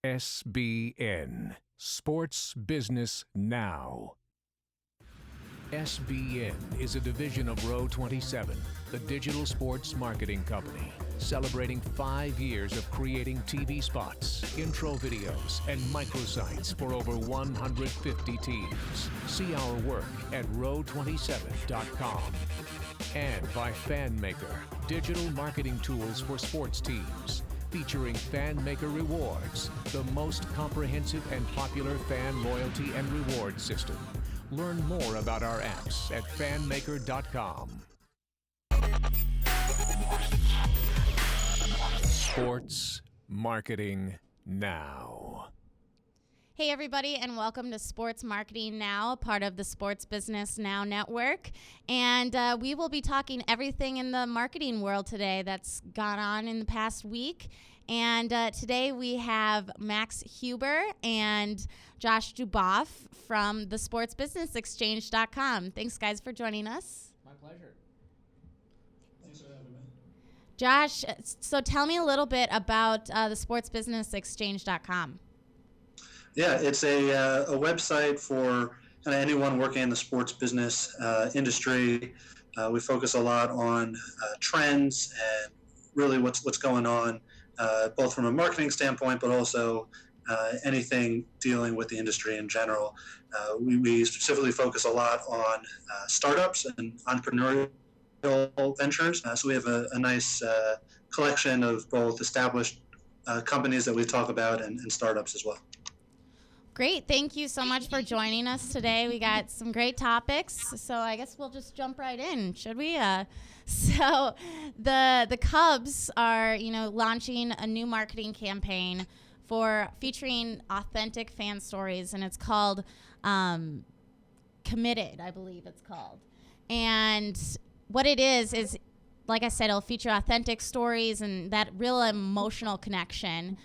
SBN Sports Business Now. SBN is a division of Row 27, the digital sports marketing company, celebrating 5 years of creating TV spots, intro videos, and microsites for over 150 teams. See our work at row27.com. And by FanMaker, digital marketing tools for sports teams, featuring FanMaker Rewards, the most comprehensive and popular fan loyalty and reward system. Learn more about our apps at fanmaker.com. Sports Marketing Now. Hey everybody, and welcome to Sports Marketing Now, part of the Sports Business Now network. And we will be talking everything in the marketing world today that's gone on in the past week. And today we have Max Huber and Josh Duboff from the sportsbusinessexchange.com. Thanks, guys, for joining us. My pleasure. Thanks for having me. Josh, so tell me a little bit about the sportsbusinessexchange.com. Yeah, it's a website for kind of anyone working in the sports business industry. We focus a lot on trends and really what's going on, both from a marketing standpoint, but also anything dealing with the industry in general. We specifically focus a lot on startups and entrepreneurial ventures. So we have a nice collection of both established companies that we talk about and startups as well. Great. Thank you so much for joining us today. We got some great topics, so I guess we'll just jump right in, should we? So the Cubs are, launching a new marketing campaign for featuring authentic fan stories, and it's called Committed, I believe it's called. And what it is, like I said, it'll feature authentic stories and that real emotional connection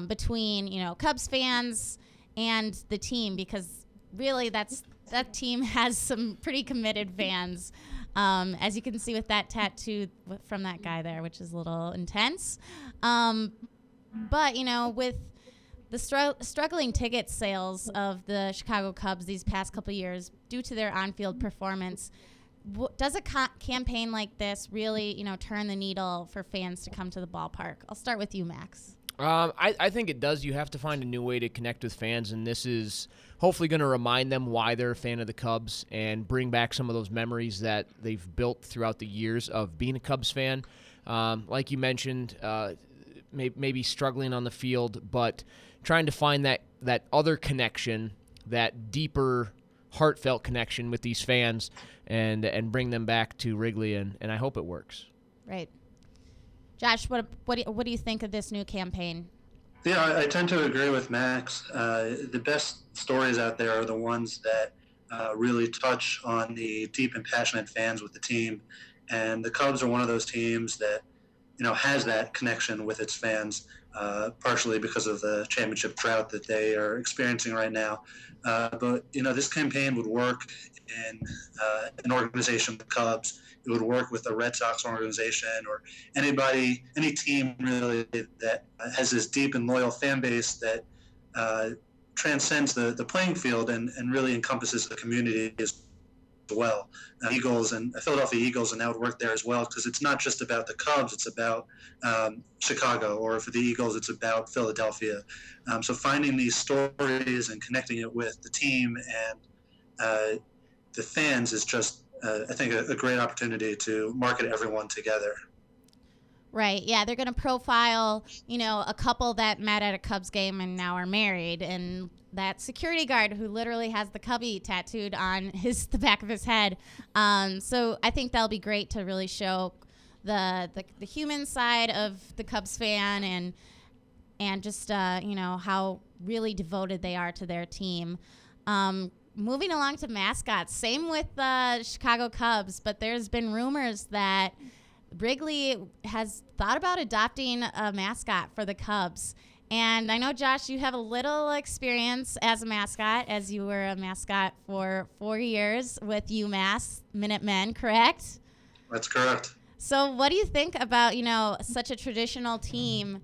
between, Cubs fans and the team, because really that team has some pretty committed fans, as you can see with that tattoo from that guy there, which is a little intense. But with the struggling ticket sales of the Chicago Cubs these past couple of years due to their on-field performance, does a campaign like this really turn the needle for fans to come to the ballpark? I'll start with you, Max. I think it does. You have to find a new way to connect with fans, and this is hopefully going to remind them why they're a fan of the Cubs and bring back some of those memories that they've built throughout the years of being a Cubs fan. Like you mentioned, maybe struggling on the field, but trying to find that other connection, that deeper, heartfelt connection with these fans and bring them back to Wrigley, and I hope it works. Right. Josh, what do you think of this new campaign? Yeah, I tend to agree with Max. The best stories out there are the ones that really touch on the deep and passionate fans with the team. And the Cubs are one of those teams that, has that connection with its fans, partially because of the championship drought that they are experiencing right now. But this campaign would work in an organization, the Cubs. It would work with the Red Sox organization or any team really that has this deep and loyal fan base that transcends the playing field and really encompasses the community as well. Eagles and Philadelphia Eagles, and that would work there as well, because it's not just about the Cubs, it's about Chicago, or for the Eagles, it's about Philadelphia. So finding these stories and connecting it with the team and the fans is just, I think, a great opportunity to market everyone together. Right. Yeah, they're going to profile, a couple that met at a Cubs game and now are married, and that security guard who literally has the Cubby tattooed on the back of his head. So I think that'll be great to really show the human side of the Cubs fan and just how really devoted they are to their team. Moving along to mascots, same with the Chicago Cubs, but there's been rumors that Wrigley has thought about adopting a mascot for the Cubs. And I know, Josh, you have a little experience as a mascot, as you were a mascot for 4 years with UMass Minutemen, correct? That's correct. So what do you think about, such a traditional team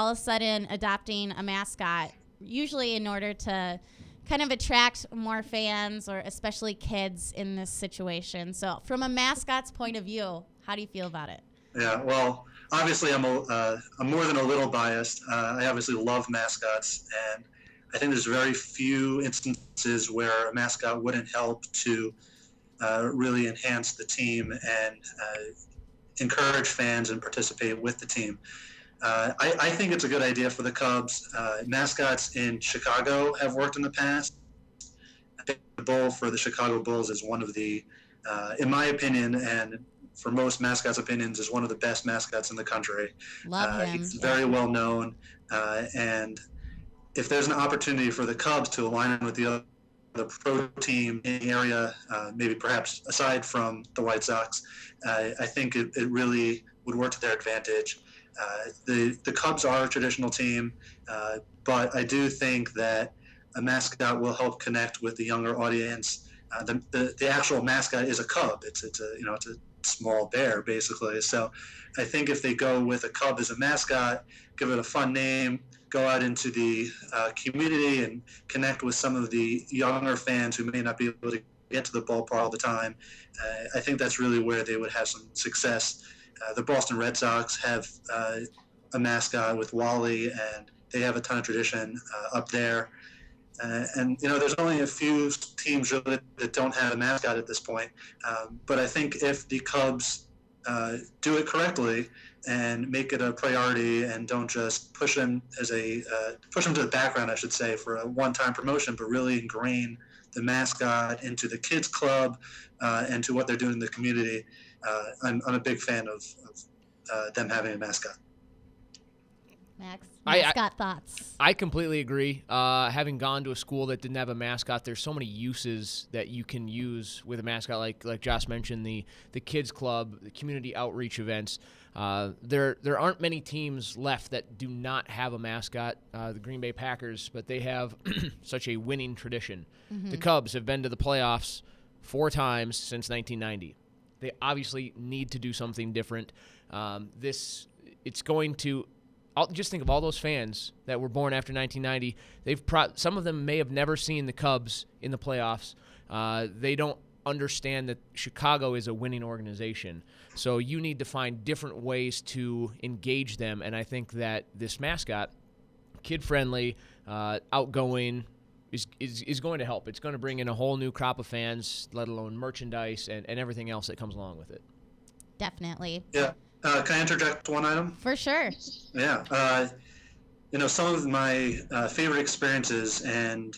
all of a sudden adopting a mascot, usually in order to kind of attract more fans or especially kids in this situation. So from a mascot's point of view, how do you feel about it? Yeah, well, obviously I'm more than a little biased. I obviously love mascots, and I think there's very few instances where a mascot wouldn't help to really enhance the team and encourage fans and participate with the team. I think it's a good idea for the Cubs. Mascots in Chicago have worked in the past. I think the bull for the Chicago Bulls is one of the, in my opinion, and for most mascots' opinions, is one of the best mascots in the country. Love him. He's very well known, and if there's an opportunity for the Cubs to align with the pro team in the area, maybe perhaps aside from the White Sox, I think it really would work to their advantage. The Cubs are a traditional team, but I do think that a mascot will help connect with the younger audience. The actual mascot is a cub. It's a small bear basically. So I think if they go with a cub as a mascot, give it a fun name, go out into the community and connect with some of the younger fans who may not be able to get to the ballpark all the time, I think that's really where they would have some success. The Boston Red Sox have a mascot with Wally, and they have a ton of tradition up there. And there's only a few teams really that don't have a mascot at this point. But I think if the Cubs do it correctly and make it a priority and don't just push them to the background, I should say, for a one-time promotion, but really ingrain the mascot into the kids club and to what they're doing in the community, I'm a big fan of them having a mascot. Max, mascot thoughts? I completely agree. Having gone to a school that didn't have a mascot, there's so many uses that you can use with a mascot, like Josh mentioned, the kids club, the community outreach events. There aren't many teams left that do not have a mascot. The Green Bay Packers, but they have such a winning tradition. Mm-hmm. The Cubs have been to the playoffs 4 times since 1990. They obviously need to do something different. It's going to. Just think of all those fans that were born after 1990. Some of them may have never seen the Cubs in the playoffs. They don't understand that Chicago is a winning organization. So you need to find different ways to engage them. And I think that this mascot, kid-friendly, outgoing, is going to help. It's going to bring in a whole new crop of fans, let alone merchandise and everything else that comes along with it. Definitely. Yeah. Can I interject one item? For sure. Yeah. Some of my favorite experiences and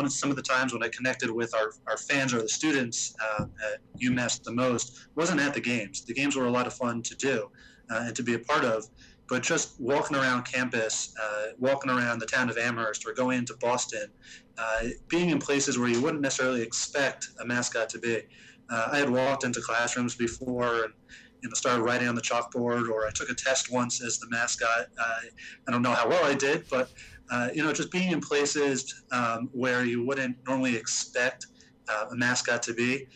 some of the times when I connected with our fans or the students at UMass the most wasn't at the games. The games were a lot of fun to do and to be a part of, but just walking around campus, walking around the town of Amherst or going into Boston, being in places where you wouldn't necessarily expect a mascot to be. I had walked into classrooms before and started writing on the chalkboard, or I took a test once as the mascot. I don't know how well I did, but just being in places where you wouldn't normally expect a mascot to be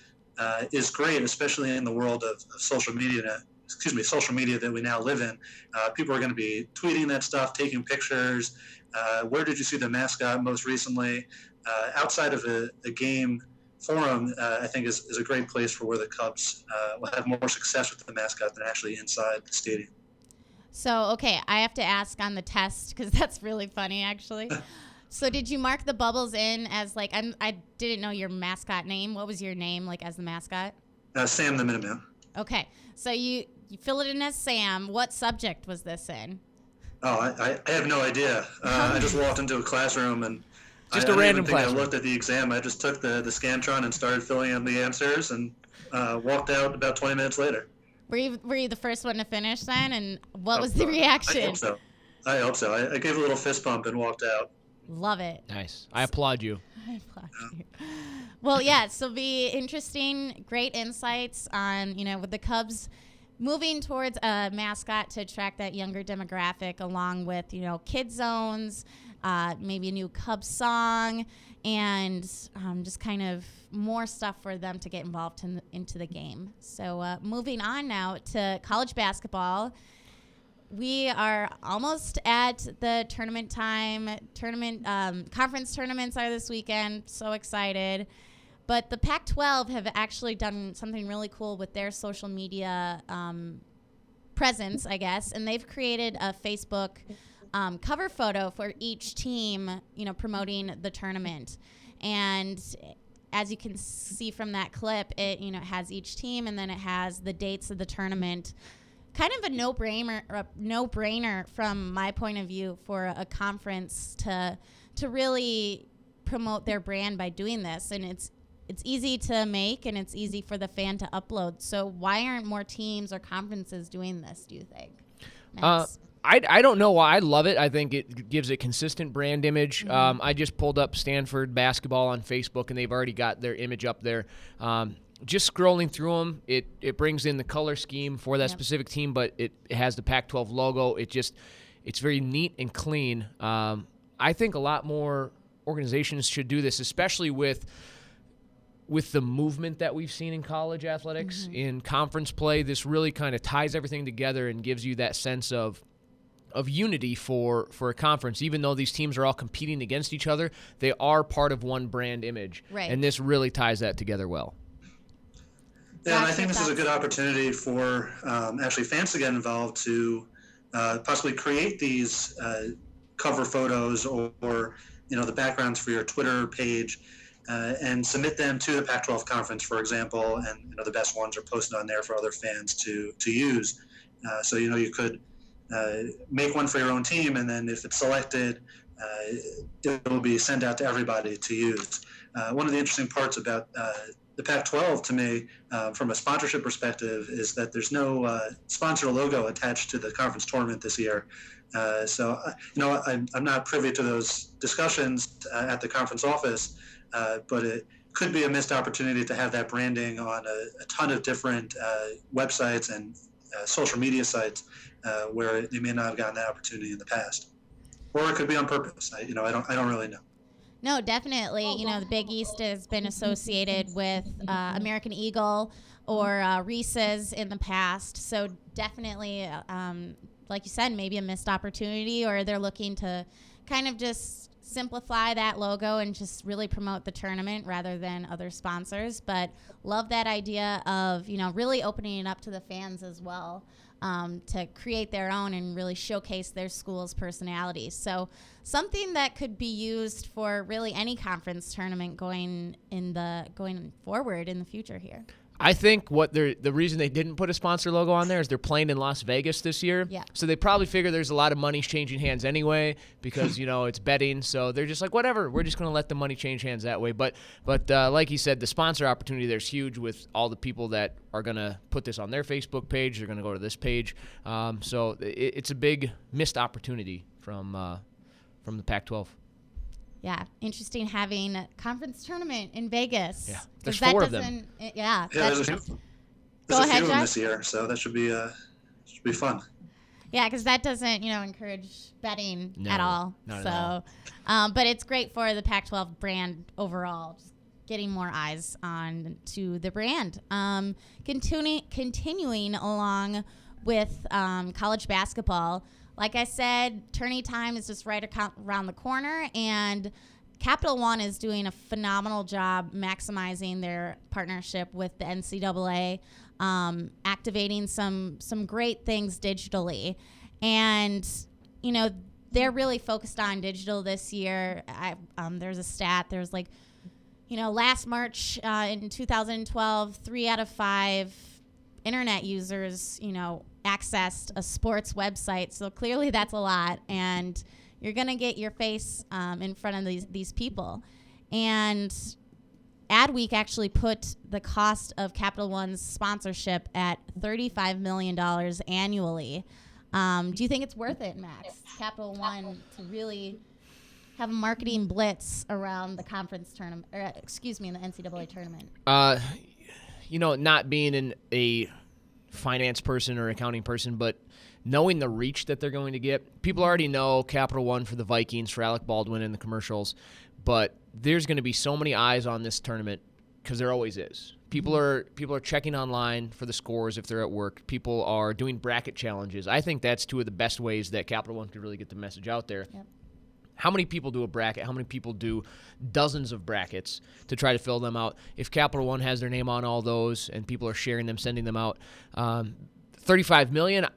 is great, especially in the world of social media that we now live in. People are going to be tweeting that stuff, taking pictures. Where did you see the mascot most recently? Outside of a game forum, I think is a great place for where the Cubs will have more success with the mascot than actually inside the stadium. So, okay, I have to ask on the test because that's really funny, actually. So did you mark the bubbles in as I didn't know your mascot name. What was your name as the mascot? Sam the Minuteman. Okay, so you fill it in as Sam. What subject was this in? Oh, I have no idea. I just walked into a classroom and just a random classroom. I looked at the exam. I just took the Scantron and started filling in the answers and walked out about 20 minutes later. Were you the first one to finish then? And what was the reaction? I hope so. I gave a little fist bump and walked out. Love it. Nice. I applaud you. I applaud you. Well, yeah, so be interesting, great insights on, with the Cubs moving towards a mascot to attract that younger demographic along with, kid zones, maybe a new Cubs song, and just kind of more stuff for them to get involved into the game. So moving on now to college basketball. we are almost at the tournament time. Conference tournaments are this weekend. So excited. But the Pac-12 have actually done something really cool with their social media presence, I guess. And they've created a Facebook cover photo for each team, promoting the tournament. And as you can see from that clip, it has each team, and then it has the dates of the tournament. Kind of a no-brainer from my point of view for a conference to really promote their brand by doing this. And it's easy to make, and it's easy for the fan to upload. So why aren't more teams or conferences doing this, do you think, Max? I don't know why. I love it. I think it gives a consistent brand image. I just pulled up Stanford basketball on Facebook, and they've already got their image up there. Just scrolling through them, it brings in the color scheme for that specific team, but it has the Pac-12 logo. It's very neat and clean. I think a lot more organizations should do this, especially with the movement that we've seen in college athletics, in conference play. This really kind of ties everything together and gives you that sense of unity for a conference. Even though these teams are all competing against each other, they are part of one brand image. Right. And this really ties that together well. Yeah, and I think this is a good opportunity for actually fans to get involved to possibly create these cover photos or the backgrounds for your Twitter page and submit them to the Pac-12 conference, for example, and the best ones are posted on there for other fans to use. So you could make one for your own team, and then if it's selected, it will be sent out to everybody to use. One of the interesting parts about the Pac-12 to me, from a sponsorship perspective, is that there's no sponsor logo attached to the conference tournament this year. So I'm not privy to those discussions at the conference office, but it could be a missed opportunity to have that branding on a ton of different websites and social media sites where they may not have gotten that opportunity in the past, or it could be on purpose. I don't really know. No, definitely. The Big East has been associated with American Eagle or Reese's in the past. So definitely, like you said, maybe a missed opportunity, or they're looking to kind of just simplify that logo and just really promote the tournament rather than other sponsors. But love that idea of, really opening it up to the fans as well, to create their own and really showcase their school's personalities. So something that could be used for really any conference tournament going forward in the future here. I think the reason they didn't put a sponsor logo on there is they're playing in Las Vegas this year. Yeah. So they probably figure there's a lot of money changing hands anyway because, it's betting. So they're just like, whatever, we're just going to let the money change hands that way. But like you said, the sponsor opportunity there's huge with all the people that are going to put this on their Facebook page. They're going to go to this page. So it's a big missed opportunity from the Pac-12. Yeah, interesting having a conference tournament in Vegas. Yeah, there's 4 of them. Yeah, there's a few of them this year, so that should be fun. Yeah, because that doesn't encourage betting at all. Not at all. But it's great for the Pac-12 brand overall, just getting more eyes on to the brand. Continuing along with college basketball. Like I said, tourney time is just right around the corner, and Capital One is doing a phenomenal job maximizing their partnership with the NCAA, activating some great things digitally. And, they're really focused on digital this year. There's a stat. There's last March in 2012, 3 out of 5 internet users, accessed a sports website. So clearly that's a lot, and you're going to get your face in front of these people. And Adweek actually put the cost of Capital One's sponsorship at $35 million annually. Do you think it's worth it, Max? Capital One to really have a marketing blitz around the conference tournament, in the NCAA tournament? Not being a finance person or accounting person, but knowing the reach that they're going to get. People already know Capital One for the Vikings, for Alec Baldwin in the commercials, but there's going to be so many eyes on this tournament because there always is. People are checking online for the scores if they're at work. People are doing bracket challenges. I think that's two of the best ways that Capital One could really get the message out there. Yep. How many people do a bracket? How many people do dozens of brackets to try to fill them out? If Capital One has their name on all those and people are sharing them, sending them out, 35 million,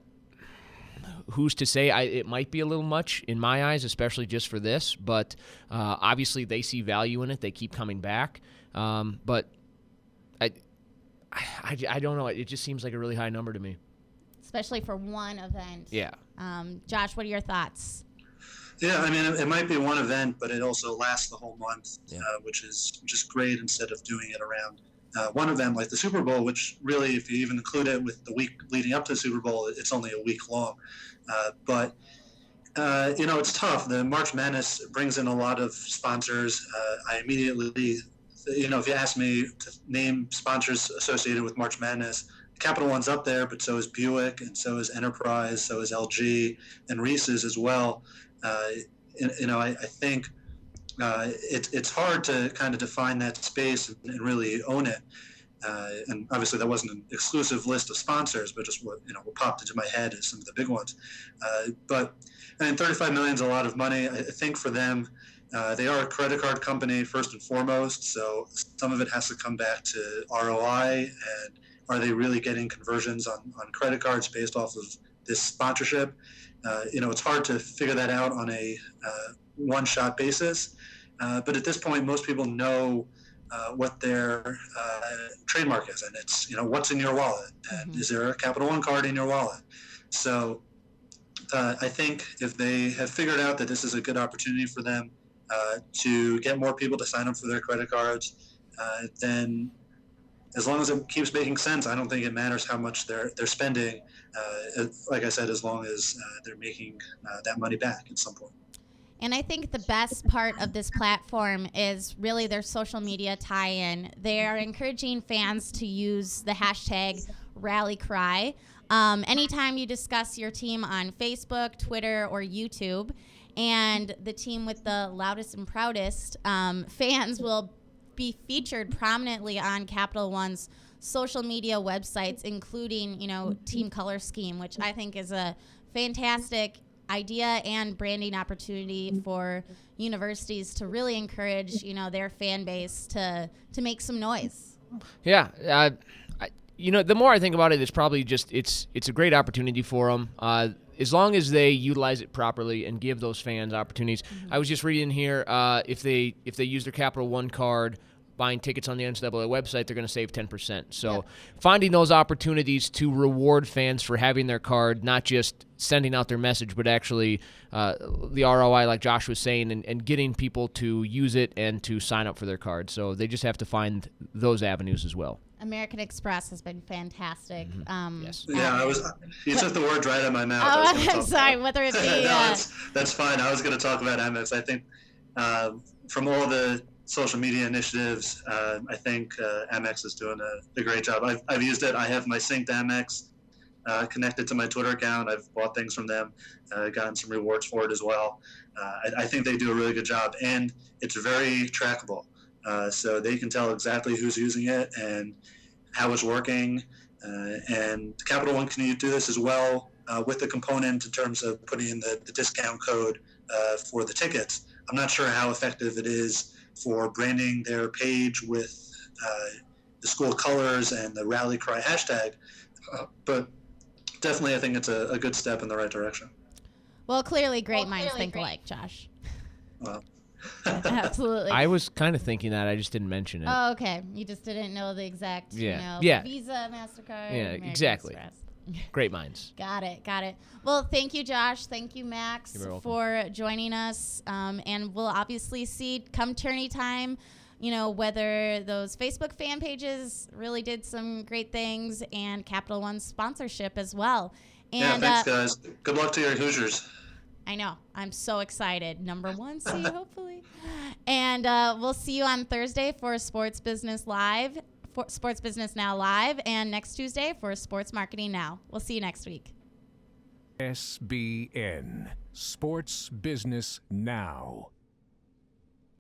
who's to say? It might be a little much in my eyes, especially just for this, but obviously they see value in it. They keep coming back. But I don't know. It just seems like a really high number to me. Especially for one event. Yeah. Josh, what are your thoughts? Yeah, I mean, it might be one event, but it also lasts the whole month, which is just great instead of doing it around one event like the Super Bowl, which really, if you even include it with the week leading up to the Super Bowl, it's only a week long. But it's tough. The March Madness brings in a lot of sponsors. I immediately, if you ask me to name sponsors associated with March Madness, Capital One's up there, but so is Buick, and so is Enterprise, so is LG, and Reese's as well. I think it's hard to kind of define that space and really own it. And obviously that wasn't an exclusive list of sponsors, but just what popped into my head as some of the big ones. But I mean, 35 million is a lot of money. I think for them, they are a credit card company first and foremost, so some of it has to come back to ROI, and are they really getting conversions on credit cards based off of this sponsorship? It's hard to figure that out on a one-shot basis. But at this point, most people know what their trademark is, and it's what's in your wallet, and is there a Capital One card in your wallet? So I think if they have figured out that this is a good opportunity for them to get more people to sign up for their credit cards, then as long as it keeps making sense, I don't think it matters how much they're spending. Like I said, as long as they're making that money back at some point. And I think the best part of this platform is really their social media tie-in. They are encouraging fans to use the hashtag #RallyCry. Anytime you discuss your team on Facebook, Twitter, or YouTube, and the team with the loudest and proudest, fans will be featured prominently on Capital One's social media websites, including, team color scheme, which I think is a fantastic idea and branding opportunity for universities to really encourage, their fan base to make some noise. Yeah. The more I think about it, it's probably just it's a great opportunity for them. As long as they utilize it properly and give those fans opportunities. I was just reading here, if they use their Capital One card, buying tickets on the NCAA website, they're going to save 10%. So finding those opportunities to reward fans for having their card, not just sending out their message, but actually the ROI, like Josh was saying, and getting people to use it and to sign up for their card. So they just have to find those avenues as well. American Express has been fantastic. Yes. Yeah, you took the word right out of my mouth. I'm sorry, whether it be... No, that's fine. I was going to talk about Amex. I think from all the social media initiatives, I think Amex is doing a great job. I've used it. I have my synced Amex connected to my Twitter account. I've bought things from them, gotten some rewards for it as well. I think they do a really good job, and it's very trackable. So they can tell exactly who's using it and how it's working. And Capital One can do this as well with the component in terms of putting in the discount code for the tickets. I'm not sure how effective it is for branding their page with the school colors and the Rally Cry hashtag, but definitely I think it's a good step in the right direction. Well, clearly great minds think alike, Josh. Well. Absolutely. I was kind of thinking that. I just didn't mention it. Oh, okay. You just didn't know the exact, Yeah. Visa, MasterCard. Yeah, American exactly. Express. Great minds. Got it. Well, thank you, Josh. Thank you, Max, You're welcome. for joining us. And we'll obviously see come tourney time, whether those Facebook fan pages really did some great things and Capital One sponsorship as well. And, yeah, thanks, guys. Good luck to your Hoosiers. I know. I'm so excited. Number 1 seed, hopefully. And we'll see you on Thursday for Sports Business Live, for Sports Business Now Live, and next Tuesday for Sports Marketing Now. We'll see you next week. SBN, Sports Business Now.